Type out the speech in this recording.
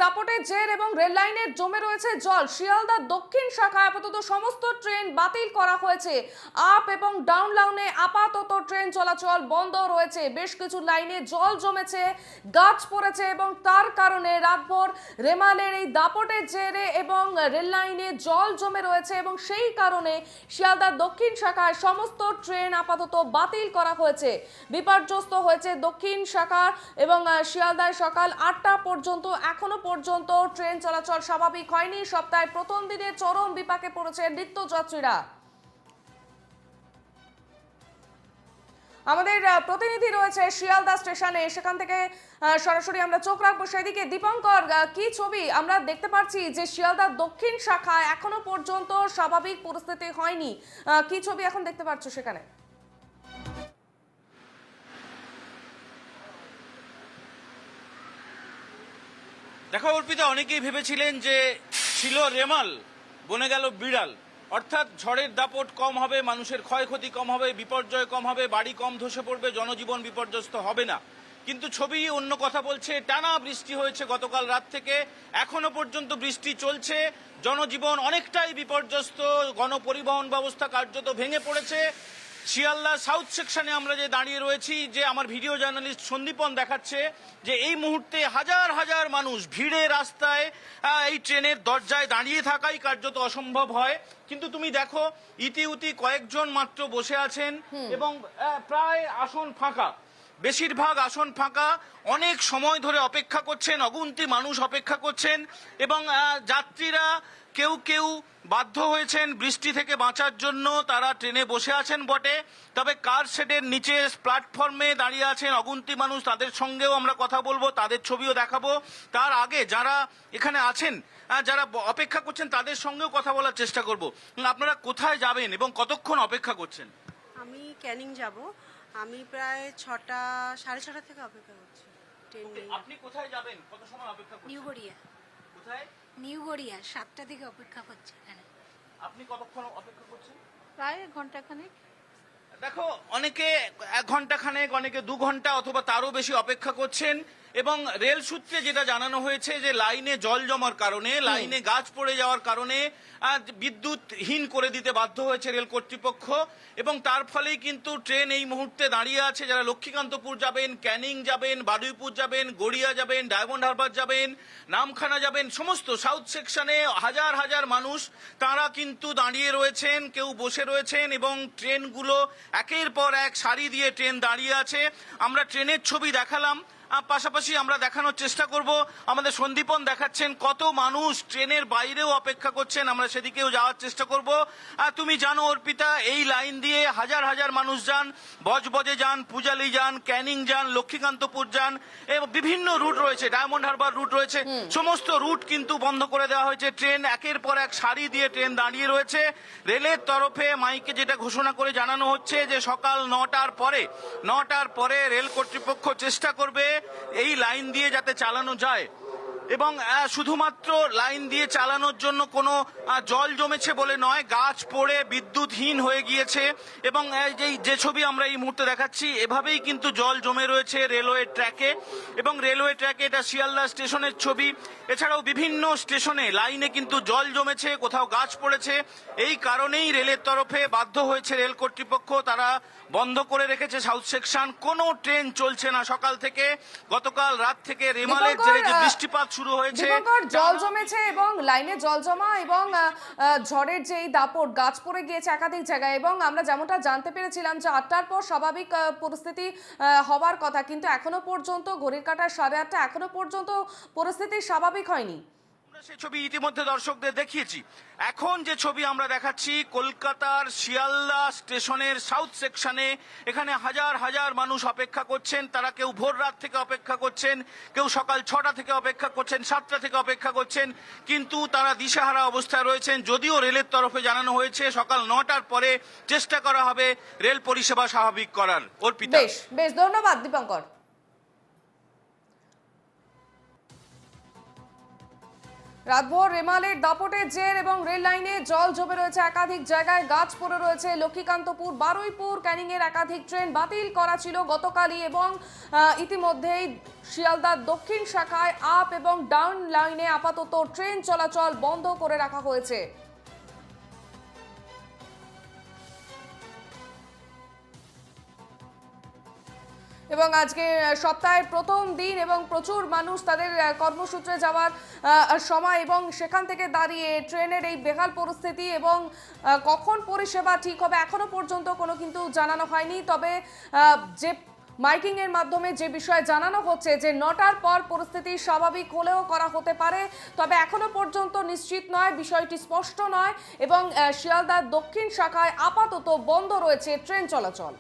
দাপটের জের এবং রেল লাইনের জমে রয়েছে জল। শিয়ালদা দক্ষিণ শাখায় আপাতত সমস্ত ট্রেন বাতিল করা হয়েছে। আপ এবং ডাউন লাইনে আপাতত ট্রেন চলাচল বন্ধ রয়েছে। বেশ কিছু লাইনে জল জমেছে, গাছ পড়েছে এবং তার কারণে রাতভর রেমালের এই দাপটের জেরে এবং রেল লাইনে জল জমে রয়েছে এবং সেই কারণে শিয়ালদা দক্ষিণ শাখায় সমস্ত ট্রেন আপাতত বাতিল করা হয়েছে। বিপর্যস্ত হয়েছে দক্ষিণ শাখা এবং শিয়ালদায় সকাল 8টা পর্যন্ত এখনো পর্যন্ত ট্রেন চলাচল স্বাভাবিক হয়নি। সপ্তাহের প্রথম দিনে চরম বিপাকে পড়েছে নিত্যযাত্রীরা। আমাদের প্রতিনিধি রয়েছে শিয়ালদা স্টেশনে, সেখান থেকে সরাসরি আমরা চোখ রাখবো সেদিকে। দীপঙ্কর, কি ছবি আমরা দেখতে পাচ্ছি যে শিয়ালদা দক্ষিণ শাখায় এখনো পর্যন্ত স্বাভাবিক পরিস্থিতি হয়নি, কি ছবি এখন দেখতে পাচ্ছ সেখানে? দেখো অর্পিতা, অনেকেই ভেবেছিলেন যে ছিল রেমাল, বনে গেল বিড়াল। অর্থাৎ ঝড়ের দাপট কম হবে, মানুষের ক্ষয়ক্ষতি কম হবে, বিপর্যয় কম হবে, বাড়ি কম ধসে পড়বে, জনজীবন বিপর্যস্ত হবে না। কিন্তু ছবি অন্য কথা বলছে। টানা বৃষ্টি হয়েছে গতকাল রাত থেকে, এখনো পর্যন্ত বৃষ্টি চলছে। জনজীবন অনেকটাই বিপর্যস্ত, গণপরিবহন ব্যবস্থা কার্যত ভেঙে পড়েছে। শিয়ালদা সাউথ সেকশনে আমরা যে দাঁড়িয়ে রয়েছি, যে আমার ভিডিও জার্নালিস্ট সন্দীপন দেখাচ্ছে যে এই মুহূর্তে হাজার হাজার মানুষ ভিড়ে রাস্তায়, এই ট্রেনের দরজায় দাঁড়িয়ে থাকাই কার্যত অসম্ভব হয়। কিন্তু তুমি দেখো ইতিউতি কয়েকজন মাত্র বসে আছেন এবং প্রায় আসন ফাঁকা, বেশিরভাগ আসন ফাঁকা। অনেক সময় ধরে অপেক্ষা করছেন, অগুন্তি মানুষ অপেক্ষা করছেন এবং যাত্রীরা কেউ কেউ বাধ্য হয়েছেন বৃষ্টি থেকে বাঁচার জন্য, তারা ট্রেনে বসে আছেন বটে, তবে কার শেডের নিচে প্ল্যাটফর্মে দাঁড়িয়ে আছেন অগুন্তি মানুষ। তাদের সঙ্গেও আমরা কথা বলবো, তাদের ছবিও দেখাবো। তার আগে যারা এখানে আছেন, যারা অপেক্ষা করছেন, তাদের সঙ্গেও কথা বলার চেষ্টা করব। আপনারা কোথায় যাবেন এবং কতক্ষণ অপেক্ষা করছেন? আমি ক্যানিং যাব। আমি প্রায় 6টা, 6:30 থেকে অপেক্ষা করছি ট্রেন নিয়ে। আপনি কোথায় যাবেন, কত সময় অপেক্ষা করছেন? নিউ গড়িয়া। কোথায়? নিউ গড়িয়া 7টা থেকে অপেক্ষা করছি এখানে। আপনি কতক্ষণ অপেক্ষা করছেন? প্রায় ঘন্টাখানেক। দেখো অনেকে 1 ঘন্টা খানেক, অনেকে 2 ঘন্টা অথবা তারও বেশি অপেক্ষা করছেন। এবং রেল সূত্রে যেটা জানানো হয়েছে যে লাইনে জল জমার কারণে, লাইনে গাছ পড়ে যাওয়ার কারণে বিদ্যুৎহীন করে দিতে বাধ্য হয়েছে রেল কর্তৃপক্ষ এবং তার ফলেই কিন্তু ট্রেন এই মুহূর্তে দাঁড়িয়ে আছে। যারা লক্ষ্মীকান্তপুর যাবেন, ক্যানিং যাবেন, বারুইপুর যাবেন, গড়িয়া যাবেন, ডায়মন্ড হারবার যাবেন, নামখানা যাবেন, সমস্ত সাউথ সেকশনে হাজার হাজার মানুষ তারা কিন্তু দাঁড়িয়ে রয়েছেন, কেউ বসে রয়েছেন এবং ট্রেনগুলো একের পর এক সারি দিয়ে ট্রেন দাঁড়িয়ে আছে। আমরা ট্রেনের ছবি দেখালাম, পাশাপাশি আমরা দেখানোর চেষ্টা করব। আমাদের সন্দীপন দেখাচ্ছেন কত মানুষ ট্রেনের বাইরেও অপেক্ষা করছেন, আমরা সেদিকেও যাওয়ার চেষ্টা করব। তুমি জানো অর্পিতা, এই লাইন দিয়ে হাজার হাজার মানুষ যান, বজবজে যান, পূজালি যান, ক্যানিং যান, লক্ষ্মীকান্তপুর যান এবং বিভিন্ন রুট রয়েছে, ডায়মন্ড হারবার রুট রয়েছে, সমস্ত রুট কিন্তু বন্ধ করে দেওয়া হয়েছে। ট্রেন একের পর এক সারি দিয়ে ট্রেন দাঁড়িয়ে রয়েছে। রেলের তরফে মাইকে যেটা ঘোষণা করে জানানো হচ্ছে যে সকাল 9টার পরে রেল কর্তৃপক্ষ চেষ্টা করবে এই লাইন দিয়ে যাতে চালানো যায় এবং শুধুমাত্র লাইন দিয়ে চালানোর জন্য কোনো জল জমেছে বলে নয়, গাছ পড়ে বিদ্যুৎহীন হয়ে গিয়েছে এবং যে ছবি আমরা এই মুহূর্তে দেখাচ্ছি এভাবেই কিন্তু জল জমে রয়েছে রেলওয়ে ট্র্যাকে। এবং রেলওয়ে ট্র্যাকে এটা শিয়ালদা স্টেশনের ছবি, এছাড়াও বিভিন্ন স্টেশনে লাইনে কিন্তু জল জমেছে, কোথাও গাছ পড়েছে। এই কারণেই রেলের তরফে বাধ্য হয়েছে রেল কর্তৃপক্ষ, তারা বন্ধ করে রেখেছে সাউথ সেকশন, কোনো ট্রেন চলছে না সকাল থেকে। গতকাল রাত থেকে রেমালের যে বৃষ্টিপাত শুরু হয়েছে, জল জমেছে এবং লাইনে জল জমা এবং ঝড়ের যে দাপট, গাছ পড়ে গিয়েছে একাধিক জায়গায় এবং আমরা যেমনটা জানতে পেরেছিলাম যে 8টার পর স্বাভাবিক পরিস্থিতি হওয়ার কথা, কিন্তু এখনো পর্যন্ত ঘড়ির কাঁটার 8:30 এখনো পর্যন্ত পরিস্থিতি স্বাভাবিক হয়নি। সে ছবি ইতিমধ্যে দর্শকদের দেখিয়েছি। এখন যে ছবি আমরা দেখাচ্ছি কলকাতার শিয়ালদা স্টেশনের সাউথ সেকশনে, এখানে হাজার হাজার মানুষ অপেক্ষা করছেন। তারা কেউ ভোর রাত থেকে অপেক্ষা করছেন, কেউ সকাল 6টা থেকে অপেক্ষা করছেন, 7টা থেকে অপেক্ষা করছেন, কিন্তু তারা দিশেহারা অবস্থায় রয়েছেন। যদিও রেলের তরফে জানানো হয়েছে সকাল 9টার পরে চেষ্টা করা হবে রেল পরিষেবা স্বাভাবিক করার। অর্পিতা, বেশ ধন্যবাদ দীপঙ্কর। রাতভর রেমালের দাপটের জের এবং রেল লাইনে জল জমে রয়েছে একাধিক জায়গায়, গাছ পড়ে রয়েছে। লক্ষ্মীকান্তপুর, বারুইপুর ক্যানিং এর একাধিক ট্রেন বাতিল করা ছিল গতকালই এবং ইতিমধ্যেই শিয়ালদার দক্ষিণ শাখায় আপ এবং ডাউন লাইনে আপাতত ট্রেন চলাচল বন্ধ করে রাখা হয়েছে। এবং আজকে সপ্তাহের প্রথম দিন এবং প্রচুর মানুষ তাদের কর্মসূত্রে যাওয়ার সময় এবং সেখান থেকে দাঁড়িয়ে ট্রেনের এই বেহাল পরিস্থিতি এবং কখন পরিষেবা ঠিক হবে এখনো পর্যন্ত কোনো কিন্তু জানানো হয়নি। তবে যে মাইকিং এর মাধ্যমে যে বিষয় জানানো হচ্ছে যে 9টার পর পরিস্থিতি স্বাভাবিক হলেও করা হতে পারে, তবে এখনো পর্যন্ত নিশ্চিত নয়, বিষয়টি স্পষ্ট নয় এবং শিয়ালদার দক্ষিণ শাখায় আপাতত বন্ধ রয়েছে ট্রেন চলাচল।